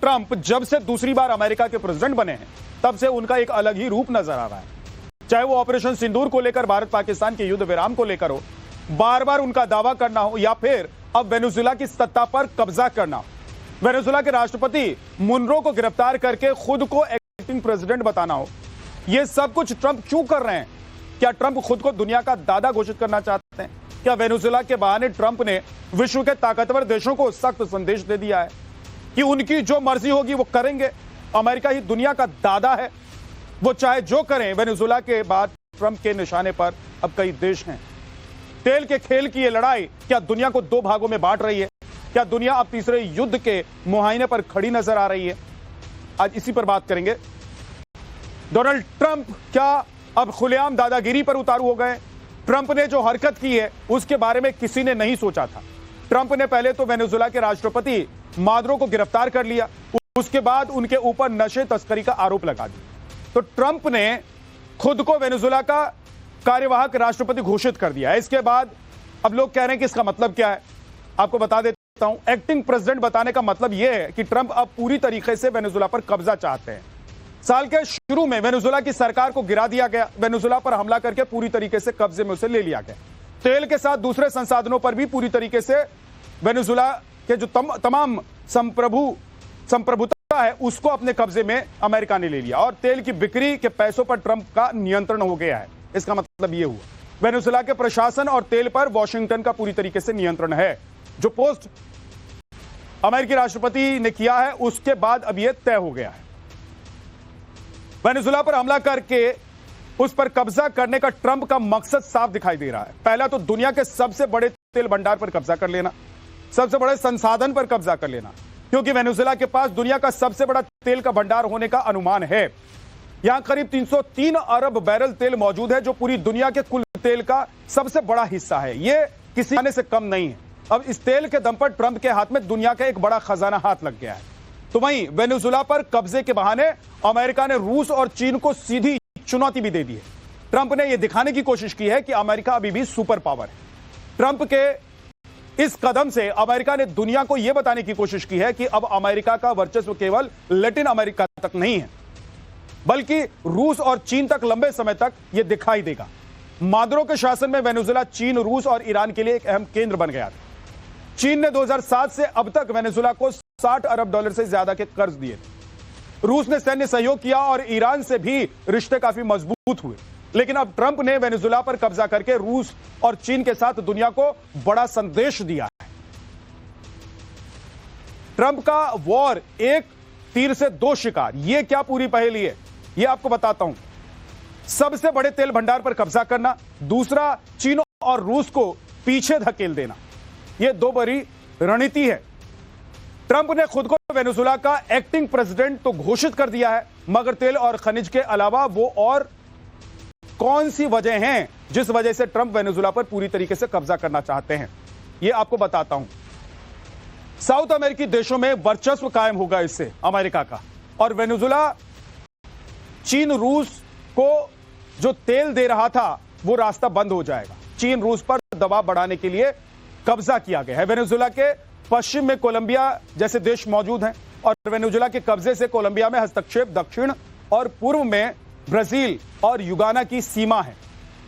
Trump जब से दूसरी बार अमेरिका के प्रेसिडेंट बने हैं तब से उनका एक अलग ही रूप नजर आ रहा है। चाहे वो ऑपरेशन सिंदूर को लेकर, भारत पाकिस्तान के युद्ध विराम को लेकर हो, बार बार उनका दावा करना हो, या फिर अब वेनेजुएला की सत्ता पर कब्जा करना हो, वेनेजुएला के राष्ट्रपति मुनरो को गिरफ्तार करके खुद को एक्टिंग प्रेसिडेंट बताना हो, यह सब कुछ ट्रंप क्यों कर रहे हैं? क्या ट्रंप खुद को दुनिया का दादा घोषित करना चाहते हैं? क्या वेनेजुएला के बहाने ट्रंप ने विश्व के ताकतवर देशों को सख्त संदेश दे दिया है कि उनकी जो मर्जी होगी वो करेंगे, अमेरिका ही दुनिया का दादा है, वो चाहे जो करें? वेनेजुएला के बाद ट्रंप के निशाने पर अब कई देश हैं। तेल के खेल की ये लड़ाई क्या दुनिया को दो भागों में बांट रही है? क्या दुनिया अब तीसरे युद्ध के मुहायने पर खड़ी नजर आ रही है? आज इसी पर बात करेंगे। डोनाल्ड ट्रंप क्या अब खुलेआम दादागिरी पर उतारू हो गए? ट्रंप ने जो हरकत की है उसके बारे में किसी ने नहीं सोचा था। ट्रंप ने पहले तो वेनेजुएला के राष्ट्रपति मादुरो को गिरफ्तार कर लिया, उसके बाद उनके ऊपर नशे तस्करी का आरोप लगा दिया। तो ट्रंप ने खुद को वेनेजुएला का कार्यवाहक राष्ट्रपति घोषित कर दिया है। इसके बाद अब लोग कह रहे हैं कि इसका मतलब क्या है, आपको बता देता हूं। एक्टिंग प्रेसिडेंट बताने का मतलब यह है कि ट्रंप अब पूरी तरीके से वेनेजुएला पर कब्जा चाहते हैं। साल के शुरू में वेनेजुएला की सरकार को गिरा दिया गया, वेनेजुएला पर हमला करके पूरी तरीके से कब्जे में उसे ले लिया गया। तेल के साथ दूसरे संसाधनों पर भी पूरी तरीके से वेनेजुएला के जो तमाम संप्रभुता है उसको अपने कब्जे में अमेरिका ने ले लिया, और तेल की बिक्री के पैसों पर ट्रंप का नियंत्रण हो गया है। इसका मतलब यह हुआ वेनेजुएला के प्रशासन और तेल पर वॉशिंगटन का पूरी तरीके से नियंत्रण है। जो पोस्ट अमेरिकी राष्ट्रपति ने किया है उसके बाद अब यह तय हो गया है। वेनेजुएला पर हमला करके उस पर कब्जा करने का ट्रंप का मकसद साफ दिखाई दे रहा है। पहला तो दुनिया के सबसे बड़े तेल भंडार पर कब्जा कर लेना, सबसे बड़े संसाधन पर कब्जा कर लेना, क्योंकि वेनेजुएला के पास दुनिया का सबसे बड़ा तेल का भंडार होने का अनुमान है। यहां करीब 303 अरब बैरल तेल मौजूद है, जो पूरी दुनिया के कुल तेल का सबसे बड़ा हिस्सा है। यह किसी आने से कम नहीं है। अब इस तेल के दम पर ट्रंप के हाथ में दुनिया का एक बड़ा खजाना हाथ लग गया है। तो वहीं वेनेजुएला पर कब्जे के बहाने अमेरिका ने रूस और चीन को सीधी चुनौती भी दे दी है। ट्रंप ने यह दिखाने की कोशिश की है कि अमेरिका अभी भी सुपर पावर है। ट्रंप के इस कदम से अमेरिका ने दुनिया को यह बताने की कोशिश की है कि अब अमेरिका का वर्चस्व केवल लैटिन अमेरिका तक नहीं है, बल्कि रूस और चीन तक लंबे समय तक यह दिखाई देगा। मादुरो के शासन में वेनेजुएला चीन, रूस और ईरान के लिए एक अहम केंद्र बन गया था। चीन ने 2007 से अब तक वेनेजुएला को 60 अरब डॉलर से ज्यादा के कर्ज दिए थे। रूस ने सैन्य सहयोग किया और ईरान से भी रिश्ते काफी मजबूत हुए। लेकिन अब ट्रंप ने वेनेजुएला पर कब्जा करके रूस और चीन के साथ दुनिया को बड़ा संदेश दिया है। ट्रंप का वॉर एक तीर से दो शिकार, यह क्या पूरी पहेली है, यह आपको बताता हूं। सबसे बड़े तेल भंडार पर कब्जा करना, दूसरा चीन और रूस को पीछे धकेल देना, यह दो बड़ी रणनीति है। ट्रंप ने खुद को वेनेजुएला का एक्टिंग प्रेसिडेंट तो घोषित कर दिया है, मगर तेल और खनिज के अलावा वो और कौन सी वजह हैं जिस वजह से ट्रंप वेनेजुएला पर पूरी तरीके से कब्जा करना चाहते हैं, यह आपको बताता हूं। साउथ अमेरिकी देशों में वर्चस्व कायम होगा इससे अमेरिका का, और वेनेजुएला चीन रूस को जो तेल दे रहा था वो रास्ता बंद हो जाएगा। चीन रूस पर दबाव बढ़ाने के लिए कब्जा किया गया है। वेनेजुएला के पश्चिम में कोलंबिया जैसे देश मौजूद हैं, और वेनेजुएला के कब्जे से कोलंबिया में हस्तक्षेप दक्षिण और पूर्व में ब्राजील और युगाना की सीमा है।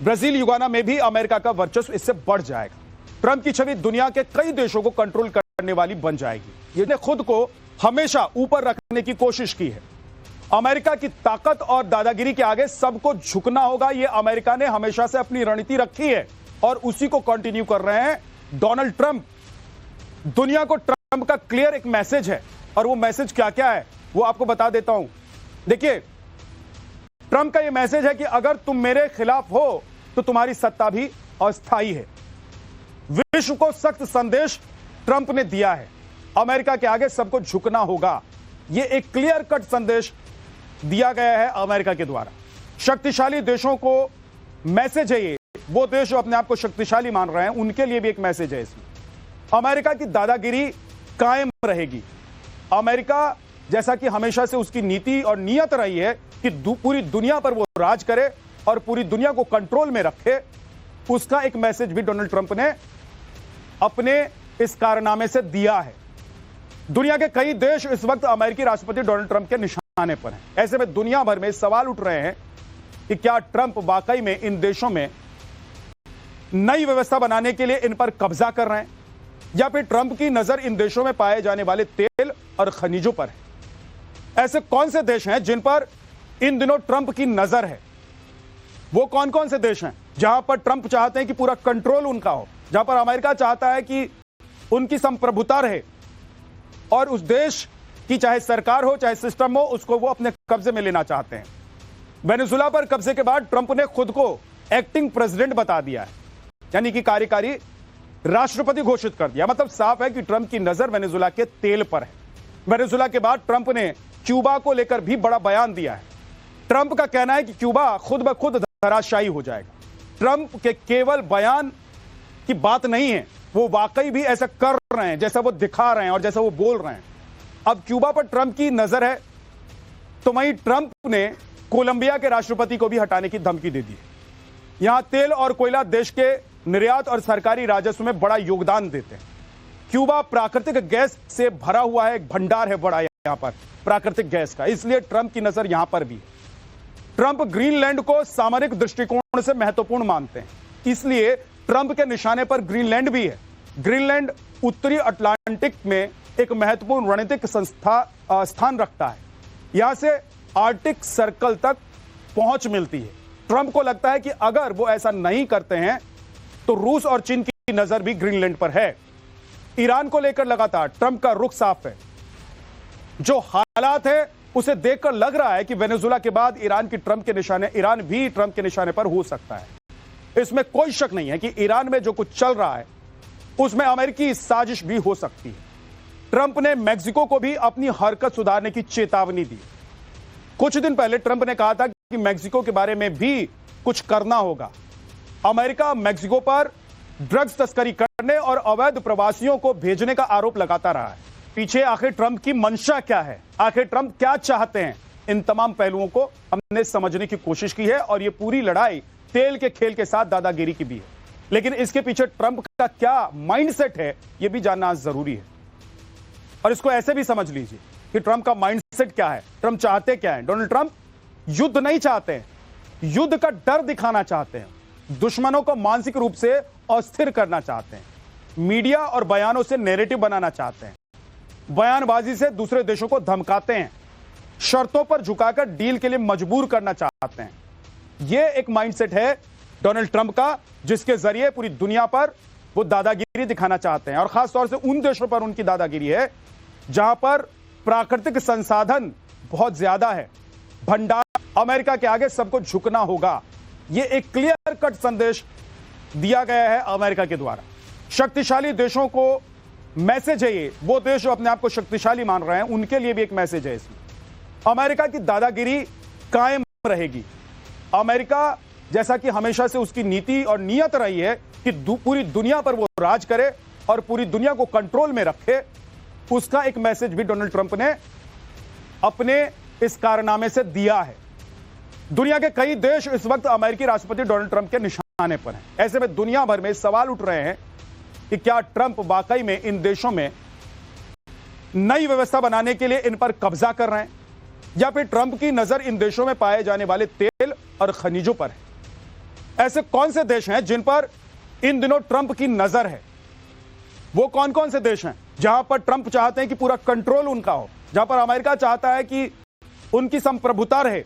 ब्राजील युगाना में भी अमेरिका का वर्चस्व इससे बढ़ जाएगा। ट्रंप की छवि दुनिया के कई देशों को कंट्रोल करने वाली बन जाएगी। इसने खुद को हमेशा ऊपर रखने की कोशिश की है। अमेरिका की ताकत और दादागिरी के आगे सबको झुकना होगा, यह अमेरिका ने हमेशा से अपनी रणनीति रखी है और उसी को कंटिन्यू कर रहे हैं डोनाल्ड ट्रंप। दुनिया को ट्रंप का क्लियर एक मैसेज है, और वो मैसेज क्या क्या है वो आपको बता देता हूं। देखिए, ट्रंप का यह मैसेज है कि अगर तुम मेरे खिलाफ हो तो तुम्हारी सत्ता भी अस्थायी है। विश्व को सख्त संदेश ट्रंप ने दिया है, अमेरिका के आगे सबको झुकना होगा। यह एक क्लियर कट संदेश दिया गया है अमेरिका के द्वारा। शक्तिशाली देशों को मैसेज है ये, वो देश जो अपने आप को शक्तिशाली मान रहे हैं उनके लिए भी एक मैसेज है इसमें। अमेरिका की दादागिरी कायम रहेगी। अमेरिका, जैसा कि हमेशा से उसकी नीति और नीयत रही है कि पूरी दुनिया पर वो राज करे और पूरी दुनिया को कंट्रोल में रखे, उसका एक मैसेज भी डोनाल्ड ट्रंप ने अपने इस कारनामे से दिया है। दुनिया के कई देश इस वक्त अमेरिकी राष्ट्रपति डोनाल्ड ट्रंप के निशाने पर हैं। ऐसे में दुनिया भर में सवाल उठ रहे हैं कि क्या ट्रंप वाकई में इन देशों में नई व्यवस्था बनाने के लिए इन पर कब्जा कर रहे हैं, या फिर ट्रंप की नजर इन देशों में पाए जाने वाले तेल और खनिजों पर है। ऐसे कौन से देश हैं जिन पर इन दिनों ट्रंप की नजर है? वो कौन कौन से देश हैं जहां पर ट्रंप चाहते हैं कि पूरा कंट्रोल उनका हो, जहां पर अमेरिका चाहता है कि उनकी संप्रभुता रहे और उस देश की चाहे सरकार हो चाहे सिस्टम हो, उसको वो अपने कब्जे में लेना चाहते हैं। वेनेजुला पर कब्जे के बाद ट्रंप ने खुद को एक्टिंग प्रेसिडेंट बता दिया है, यानी कि कार्यकारी राष्ट्रपति घोषित कर दिया। मतलब साफ है कि ट्रंप की नजर वेनेजुला के तेल पर है। वेनेजुला के बाद ट्रंप ने क्यूबा को लेकर भी बड़ा बयान दिया है। ट्रंप का कहना है कि क्यूबा खुद ब खुद धराशायी हो जाएगा। ट्रंप के केवल बयान की बात नहीं है, वो वाकई भी ऐसा कर रहे हैं जैसा वो दिखा रहे हैं और जैसा वो बोल रहे हैं। अब क्यूबा पर ट्रंप की नजर है, तो वहीं ट्रंप ने कोलंबिया के राष्ट्रपति को भी हटाने की धमकी दे दी है। यहां तेल और कोयला देश के निर्यात और सरकारी राजस्व में बड़ा योगदान देते हैं। क्यूबा प्राकृतिक गैस से भरा हुआ है, एक भंडार है बड़ा यहां पर प्राकृतिक गैस का, इसलिए ट्रंप की नजर यहां पर भी है। ट्रंप ग्रीनलैंड को सामरिक दृष्टिकोण से महत्वपूर्ण मानते हैं, इसलिए ट्रंप के निशाने पर ग्रीनलैंड भी है। ग्रीनलैंड उत्तरी अटलांटिक में एक महत्वपूर्ण रणनीतिक स्थान रखता है। यहां से आर्कटिक सर्कल तक पहुंच मिलती है। ट्रंप को लगता है कि अगर वो ऐसा नहीं करते हैं तो रूस और चीन की नजर भी ग्रीनलैंड पर है। ईरान को लेकर लगातार ट्रंप का रुख साफ है। जो हालात है उसे देखकर लग रहा है कि वेनेजुला के बाद ईरान भी ट्रंप के निशाने पर हो सकता है। इसमें कोई शक नहीं है कि ईरान में जो कुछ चल रहा है उसमें अमेरिकी साजिश भी हो सकती है। ट्रंप ने मेक्सिको को भी अपनी हरकत सुधारने की चेतावनी दी। कुछ दिन पहले ट्रंप ने कहा था कि मेक्सिको के बारे में भी कुछ करना होगा। अमेरिका मेक्सिको पर ड्रग्स तस्करी करने और अवैध प्रवासियों को भेजने का आरोप लगाता रहा है। पीछे आखिर ट्रंप की मंशा क्या है, आखिर ट्रंप क्या चाहते हैं, इन तमाम पहलुओं को हमने समझने की कोशिश की है। और यह पूरी लड़ाई तेल के खेल के साथ दादागिरी की भी है, लेकिन इसके पीछे ट्रंप का क्या माइंडसेट है यह भी जानना जरूरी है। और इसको ऐसे भी समझ लीजिए कि ट्रंप का माइंडसेट क्या है, ट्रंप चाहते क्या है। डोनाल्ड ट्रंप युद्ध नहीं चाहते हैं, युद्ध का डर दिखाना चाहते हैं, दुश्मनों को मानसिक रूप से अस्थिर करना चाहते हैं, मीडिया और बयानों से नैरेटिव बनाना चाहते हैं, बयानबाजी से दूसरे देशों को धमकाते हैं, शर्तों पर झुकाकर डील के लिए मजबूर करना चाहते हैं। यह एक माइंडसेट है डोनाल्ड ट्रंप का, जिसके जरिए पूरी दुनिया पर वो दादागिरी दिखाना चाहते हैं। और खासतौर से उन देशों पर उनकी दादागिरी है जहां पर प्राकृतिक संसाधन बहुत ज्यादा है, भंडार। अमेरिका के आगे सबको झुकना होगा, यह एक क्लियर कट संदेश दिया गया है अमेरिका के द्वारा। शक्तिशाली देशों को मैसेज है ये, वो देश जो अपने आप को शक्तिशाली मान रहे हैं उनके लिए भी एक मैसेज है इसमें। अमेरिका की दादागिरी कायम रहेगी। अमेरिका, जैसा कि हमेशा से उसकी नीति और नीयत रही है कि पूरी दुनिया पर वो राज करे और पूरी दुनिया को कंट्रोल में रखे, उसका एक मैसेज भी डोनाल्ड ट्रंप ने अपने इस कारनामे से दिया है। दुनिया के कई देश इस वक्त अमेरिकी राष्ट्रपति डोनाल्ड ट्रंप के निशाने पर हैं। ऐसे में दुनिया भर में सवाल उठ रहे हैं कि क्या ट्रंप वाकई में इन देशों में नई व्यवस्था बनाने के लिए इन पर कब्जा कर रहे हैं, या फिर ट्रंप की नजर इन देशों में पाए जाने वाले तेल और खनिजों पर है। ऐसे कौन से देश हैं जिन पर इन दिनों ट्रंप की नजर है? वो कौन कौन से देश हैं जहां पर ट्रंप चाहते हैं कि पूरा कंट्रोल उनका हो, जहां पर अमेरिका चाहता है कि उनकी संप्रभुता रहे